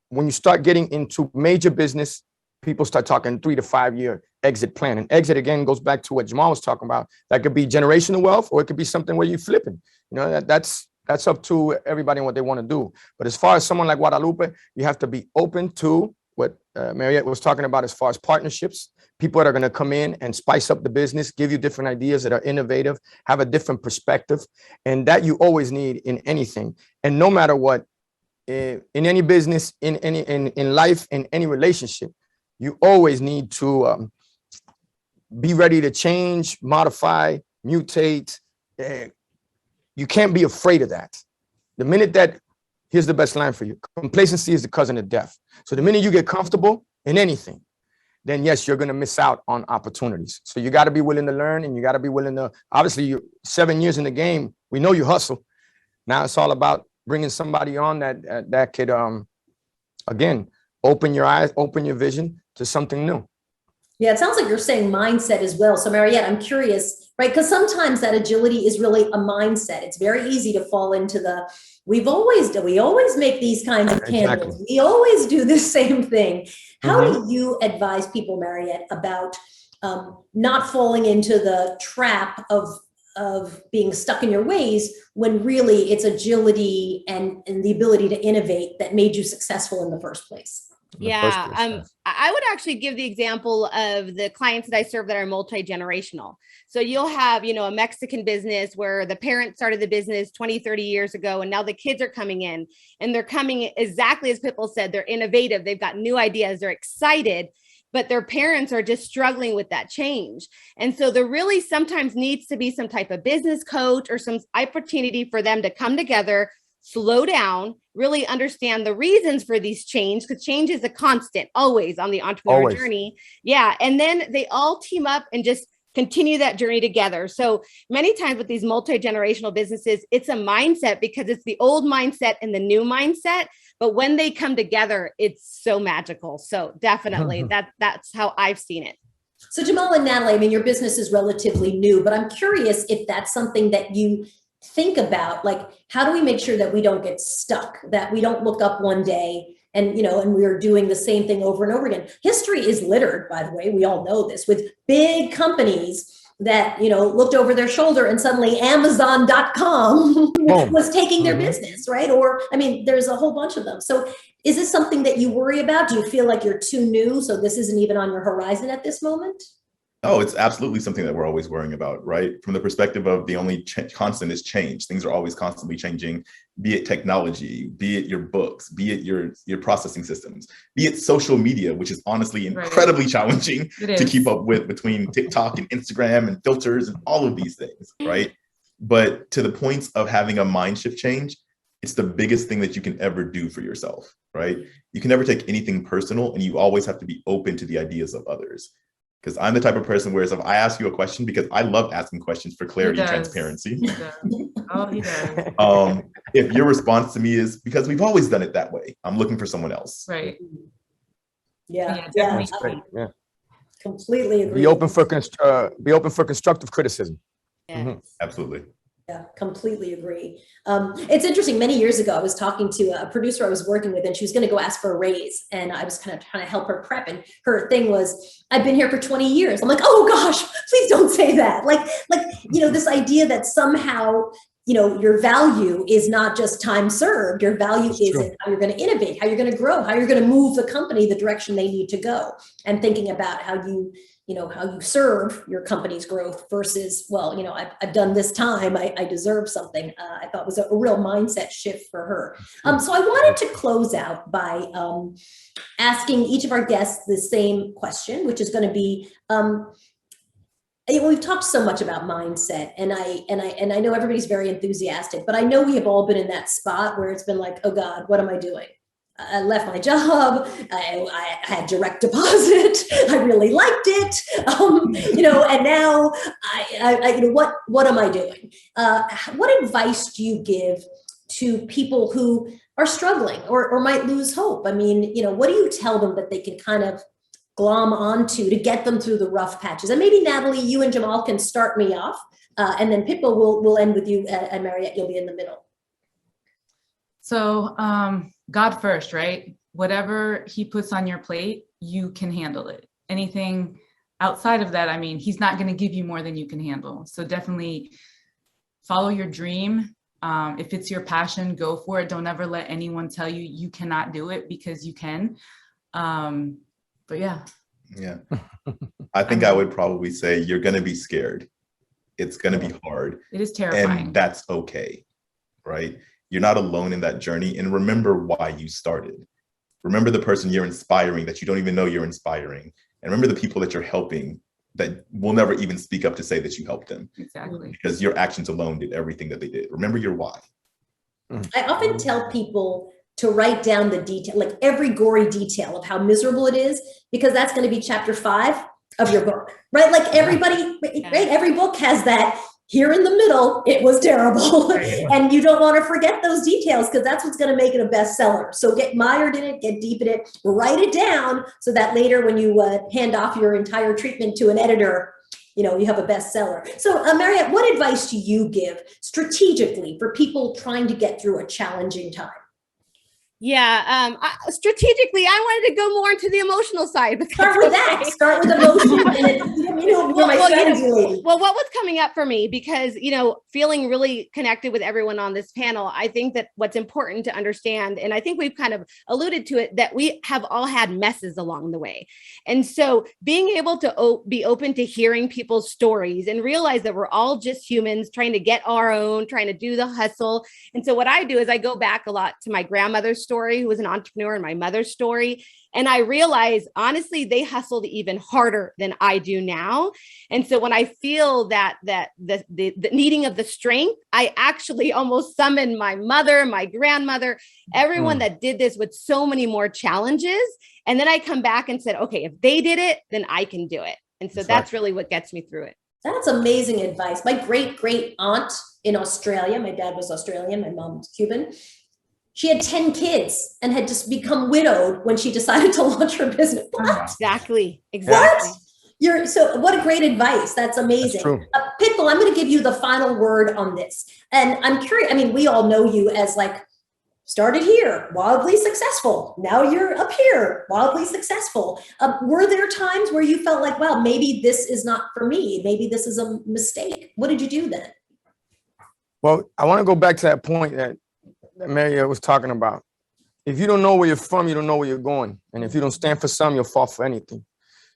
When you start getting into major business, people start talking 3 to 5 year exit plan. And exit, again, goes back to what Jamal was talking about. That could be generational wealth, or it could be something where you're flipping. That's up to everybody and what they want to do. But as far as someone like Guadalupe, you have to be open to what Mariette was talking about as far as partnerships. People that are going to come in and spice up the business, give you different ideas that are innovative, have a different perspective. And that you always need in anything. And no matter what, in any business, in life, in any relationship, you always need to be ready to change, modify, mutate. You can't be afraid of that. The minute that, here's the best line for you, complacency is the cousin of death. So the minute you get comfortable in anything, then yes, you're going to miss out on opportunities. So you got to be willing to learn, and you got to be willing to, obviously you're 7 years in the game. We know you hustle. Now it's all about bringing somebody on that could, again, open your eyes, open your vision to something new. Yeah, it sounds like you're saying mindset as well. So Mariette, I'm curious, right? Because sometimes that agility is really a mindset. It's very easy to fall into the, we always make these kinds of candles. Exactly. We always do the same thing. How do you advise people, Mariette, about not falling into the trap of being stuck in your ways when really it's agility and the ability to innovate that made you successful in the first place? Yeah, I would actually give the example of the clients that I serve that are multi-generational. So you'll have, a Mexican business where the parents started the business 20, 30 years ago, and now the kids are coming in, and they're coming exactly as Pitbull said, they're innovative, they've got new ideas, they're excited, but their parents are just struggling with that change. And so there really sometimes needs to be some type of business coach or some opportunity for them to come together, slow down, really understand the reasons for these change, because change is a constant always on the entrepreneur journey. Yeah. And then they all team up and just continue that journey together. So many times with these multi-generational businesses, it's a mindset because it's the old mindset and the new mindset. But when they come together, it's so magical. So definitely that's how I've seen it. So Jamal and Natalie, I mean, your business is relatively new, but I'm curious if that's something that you think about, like, how do we make sure that we don't get stuck, that we don't look up one day and, and we're doing the same thing over and over again. History is littered, by the way, we all know this, with big companies that, looked over their shoulder and suddenly Amazon.com was taking their business, right? Or, I mean, there's a whole bunch of them. So is this something that you worry about? Do you feel like you're too new, so this isn't even on your horizon at this moment? Oh, it's absolutely something that we're always worrying about, right? From the perspective of the only constant is change. Things are always constantly changing, be it technology, be it your books, be it your processing systems, be it social media, which is honestly incredibly challenging to keep up with between TikTok and Instagram and filters and all of these things, right? But to the points of having a mind shift change, it's the biggest thing that you can ever do for yourself, right? You can never take anything personal, and you always have to be open to the ideas of others. Because I'm the type of person where if I ask you a question, because I love asking questions for clarity and transparency. He does. If your response to me is because we've always done it that way, I'm looking for someone else. Right. Yeah. Completely agree. Be open for constructive criticism. Yes. Absolutely. Yeah, completely agree. It's interesting. Many years ago, I was talking to a producer I was working with, and she was going to go ask for a raise. And I was kind of trying to help her prep. And her thing was, I've been here for 20 years. I'm like, oh gosh, please don't say that. Like, this idea that somehow, your value is not just time served. Your value is in how you're going to innovate, how you're going to grow, how you're going to move the company the direction they need to go, and thinking about how you serve your company's growth versus, well, I've done this time, I deserve something. I thought was a real mindset shift for her. So I wanted to close out by asking each of our guests the same question, which is going to be, we've talked so much about mindset, and I know everybody's very enthusiastic, but I know we have all been in that spot where it's been like, oh God, what am I doing? I left my job. I had direct deposit. I really liked it. And now what am I doing? What advice do you give to people who are struggling or might lose hope? I mean, what do you tell them that they can kind of glom onto to get them through the rough patches? And maybe Natalie, you and Jamal can start me off, and then Pitbull will end with you, and Mariette, you'll be in the middle. So, God first, right? Whatever he puts on your plate, you can handle it. Anything outside of that, I mean, he's not going to give you more than you can handle. So definitely follow your dream. If it's your passion, go for it. Don't ever let anyone tell you you cannot do it, because you can. But yeah. Yeah. I think I would probably say you're going to be scared. It's going to be hard. It is terrifying. And that's okay, right? You're not alone in that journey. And remember why you started. Remember the person you're inspiring that you don't even know you're inspiring. And remember the people that you're helping that will never even speak up to say that you helped them. Exactly. Because your actions alone did everything that they did. Remember your why. I often tell people to write down the detail, like every gory detail of how miserable it is, because that's going to be chapter 5 of your book, right? Like everybody, right? Every book has that here in the middle, it was terrible. And you don't want to forget those details because that's what's going to make it a bestseller. So get mired in it, get deep in it, write it down so that later when you hand off your entire treatment to an editor, you know, you have a bestseller. So Mariette, what advice do you give strategically for people trying to get through a challenging time? Yeah, strategically, I wanted to go more into the emotional side. But start with that. Start with emotion. And, you know, my strategy lady. Well, what was coming up for me, because, you know, feeling really connected with everyone on this panel, I think that what's important to understand, and I think we've kind of alluded to it, that we have all had messes along the way. And so being able to be open to hearing people's stories and realize that we're all just humans trying to get our own, trying to do the hustle. And so what I do is I go back a lot to my grandmother's story, who was an entrepreneur, and my mother's story. And I realized, honestly, they hustled even harder than I do now. And so when I feel that the needing of the strength, I actually almost summon my mother, my grandmother, everyone that did this with so many more challenges. And then I come back and said, okay, if they did it, then I can do it. And so that's really what gets me through it. That's amazing advice. My great aunt in Australia, my dad was Australian, my mom was Cuban. She had 10 kids and had just become widowed when she decided to launch her business. What? Exactly. What? So what a great advice. That's amazing. Pitbull, I'm going to give you the final word on this. And I'm curious, I mean, we all know you as like, started here, wildly successful. Now you're up here, wildly successful. Were there times where you felt like, well, maybe this is not for me. Maybe this is a mistake. What did you do then? Well, I want to go back to that point that Mariette was talking about. If you don't know where you're from, you don't know where you're going. And if you don't stand for something, you'll fall for anything.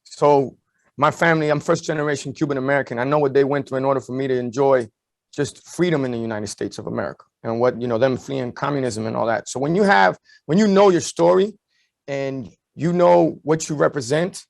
So my family, I'm first generation Cuban American. I know what they went through in order for me to enjoy just freedom in the United States of America and what, you know, them fleeing communism and all that. So when you know your story and you know what you represent,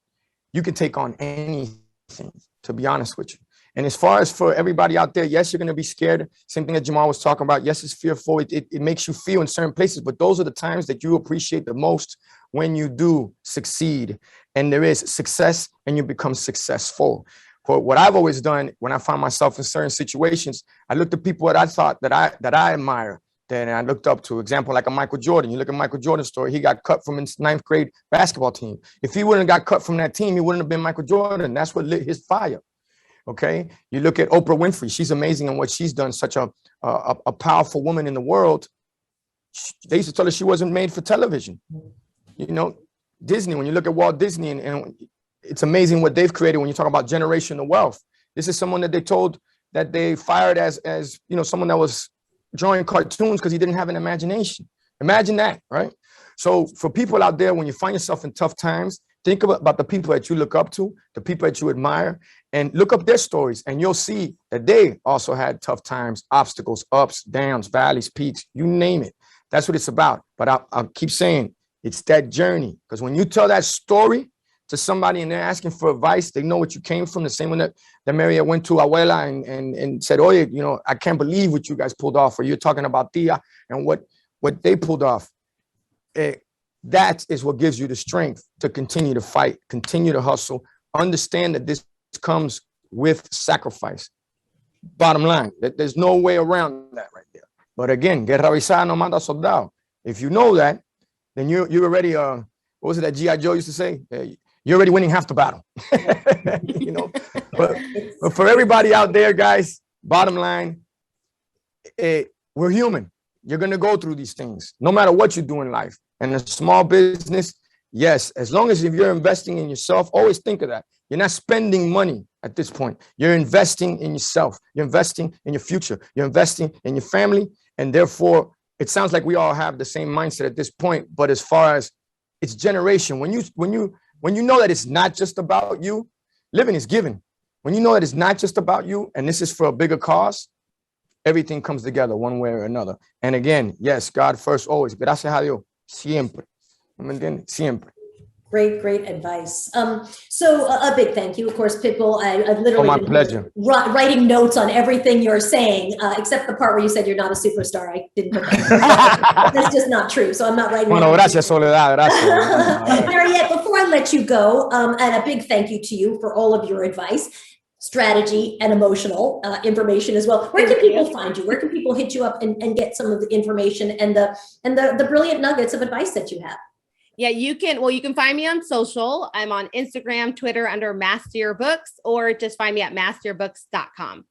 you can take on anything, to be honest with you. And as far as for everybody out there, yes, you're going to be scared. Same thing that Jamal was talking about. Yes, it's fearful. It makes you feel in certain places, but those are the times that you appreciate the most when you do succeed. And there is success and you become successful. For what I've always done when I find myself in certain situations, I looked at people that I thought that I admire, that I looked up to. Example, like a Michael Jordan. You look at Michael Jordan's story, he got cut from his 9th grade basketball team. If he wouldn't have got cut from that team, he wouldn't have been Michael Jordan. That's what lit his fire. Okay, you look at Oprah Winfrey. She's amazing in what she's done. Such a powerful woman in the world. They used to tell her she wasn't made for television. You know, Disney. When you look at Walt Disney, and it's amazing what they've created. When you talk about generational wealth, this is someone that they told that they fired as you know, someone that was drawing cartoons because he didn't have an imagination. Imagine that, right? So for people out there, when you find yourself in tough times, think about the people that you look up to, the people that you admire, and look up their stories, and you'll see that they also had tough times, obstacles, ups, downs, valleys, peaks, you name it. That's what it's about. But I'll keep saying it's that journey, because when you tell that story to somebody and they're asking for advice, they know what you came from. The same one that Mariette went to Abuela and said, oh, you know, I can't believe what you guys pulled off, or you're talking about Tia and what they pulled off. That is what gives you the strength to continue to fight, continue to hustle, understand that this comes with sacrifice. Bottom line, that there's no way around that right there. But again, guerra avisada no manda soldado. If you know that, then you're already, what was it that G.I. Joe used to say? You're already winning half the battle. You know, but for everybody out there, guys, bottom line, we're human. You're going to go through these things, no matter what you do in life. And a small business, yes, as long as if you're investing in yourself, always think of that. You're not spending money at this point. You're investing in yourself. You're investing in your future. You're investing in your family. And therefore, it sounds like we all have the same mindset at this point. But as far as it's generation, when you know that it's not just about you, living is given. When you know that it's not just about you, and this is for a bigger cause, everything comes together one way or another. And again, yes, God first, always. Gracias a Dios. Siempre. ¿Me entiendes? Siempre. Great advice. So a big thank you. Of course, Pitbull, I've literally my pleasure. Writing notes on everything you're saying, except the part where you said you're not a superstar. I didn't put that. That's just not true. So I'm not writing. Bueno, gracias, Soledad. Gracias. Mariette, before I let you go, and a big thank you to you for all of your advice. strategy and emotional information as well. Where can people find you? Where can people hit you up and get some of the information and the brilliant nuggets of advice that you have? Yeah, you can find me on social. I'm on Instagram, Twitter under Master Your Books, or just find me at masteryourbooks.com.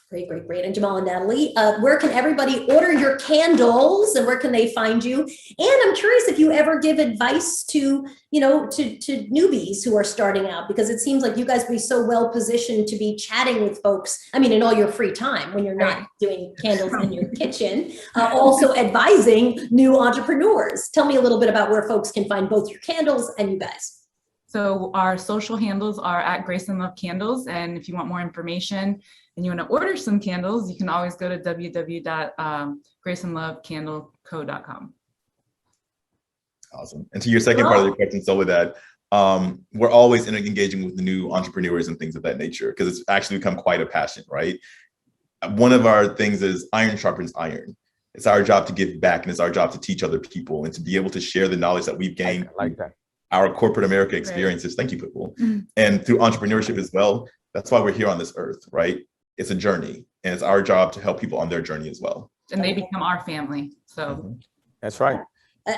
Great, great, great. And Jamal and Natalie, where can everybody order your candles and where can they find you? And I'm curious if you ever give advice to, to newbies who are starting out, because it seems like you guys be so well positioned to be chatting with folks. I mean, in all your free time when you're not doing candles in your kitchen, also advising new entrepreneurs. Tell me a little bit about where folks can find both your candles and you guys. So our social handles are at Grace+Love Candles. And if you want more information and you want to order some candles, you can always go to www.graceandlovecandleco.com. Awesome. And to your second part of the question, Soledad, we're always engaging with the new entrepreneurs and things of that nature, because it's actually become quite a passion, right? One of our things is iron sharpens iron. It's our job to give back, and it's our job to teach other people and to be able to share the knowledge that we've gained. Like that. Our corporate America experiences. Thank you, Pitbull. And through entrepreneurship as well. That's why we're here on this earth, right? It's a journey, and it's our job to help people on their journey as well. And they become our family. So that's right.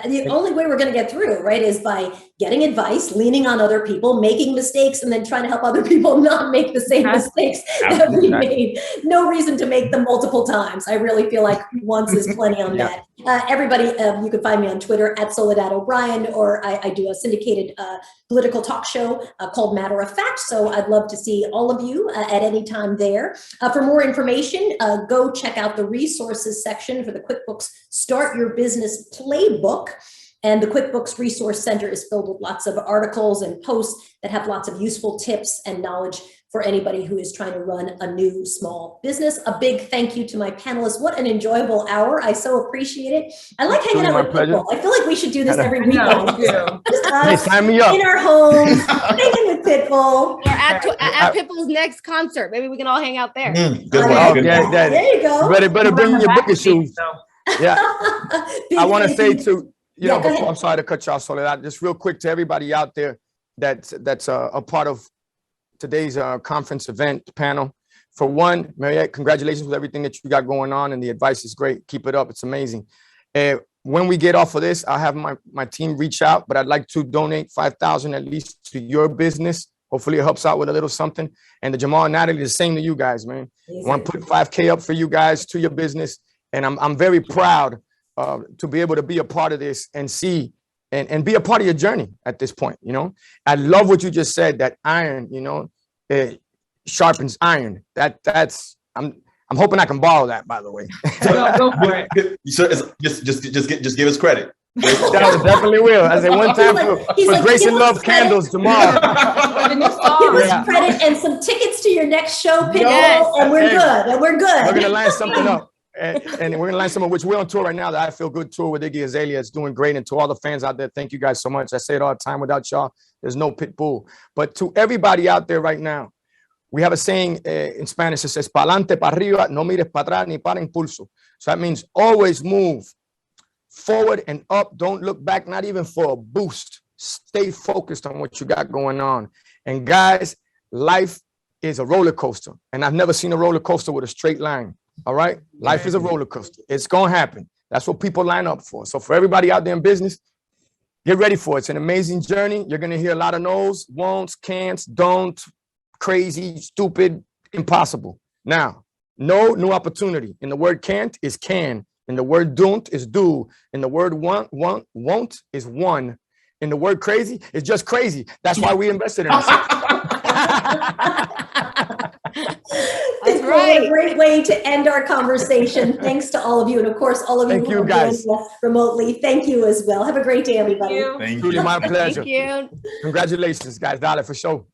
The only way we're going to get through, right, is by getting advice, leaning on other people, making mistakes, and then trying to help other people not make the same mistakes that we made. No reason to make them multiple times. I really feel like once is plenty on that. Everybody, you can find me on Twitter at Soledad O'Brien, or I do a syndicated political talk show called Matter of Fact. So I'd love to see all of you at any time there. For more information, go check out the resources section for the QuickBooks Start Your Business Playbook. And the QuickBooks Resource Center is filled with lots of articles and posts that have lots of useful tips and knowledge for anybody who is trying to run a new small business. A big thank you to my panelists. What an enjoyable hour. I so appreciate it. I like hanging out with people. I feel like we should do this every week. Just us sign me up. In our homes, hanging with Pitbull. Or at Pitbull's next concert. Maybe we can all hang out there. Good one. There you go. Better bring your booking shoes. Yeah. I want to say to, before, I'm sorry to cut you off, Soledad, just real quick to everybody out there that's a part of today's conference event panel. For one, Mariette, congratulations with everything that you got going on, and the advice is great. Keep it up. It's amazing. When we get off of this, I'll have my team reach out, but I'd like to donate $5,000 at least to your business. Hopefully it helps out with a little something. And the Jamal and Natalie, the same to you guys, man. I want to put $5K up for you guys to your business. And I'm very proud to be able to be a part of this and see and be a part of your journey at this point. I love what you just said, that iron, sharpens iron. I'm hoping I can borrow that, by the way. Go for it. Just give us credit. Definitely will. I said one time for Grace+Love Candles tomorrow. Give us credit and some tickets to your next show, Pitbull, and we're good. And we're good. We're gonna line something up. And we're gonna line some up, which we're on tour right now. The I Feel Good tour with Iggy Azalea. It's doing great. And to all the fans out there, thank you guys so much. I say it all the time. Without y'all, there's no Pitbull. But to everybody out there right now, we have a saying in Spanish. It says, "Pa'lante, pa' arriba, no mires para atrás ni para impulso." So that means always move forward and up. Don't look back, not even for a boost. Stay focused on what you got going on. And guys, life is a roller coaster. And I've never seen a roller coaster with a straight line. All right. Life is a roller coaster. It's going to happen. That's what people line up for. So for everybody out there in business, get ready for it. It's an amazing journey. You're going to hear a lot of no's, won'ts, can'ts, don't, crazy, stupid, impossible. Now, no, new opportunity. In the word can't is can. In the word don't is do. In the word won't is one. In the word crazy is just crazy. That's why we invested in ourselves. That's right. A great way to end our conversation. Thanks to all of you. And of course, all of you who are joining us remotely. Thank you as well. Have a great day, everybody. Thank you. Truly my pleasure. Thank you. Congratulations, guys. Dale, for sure.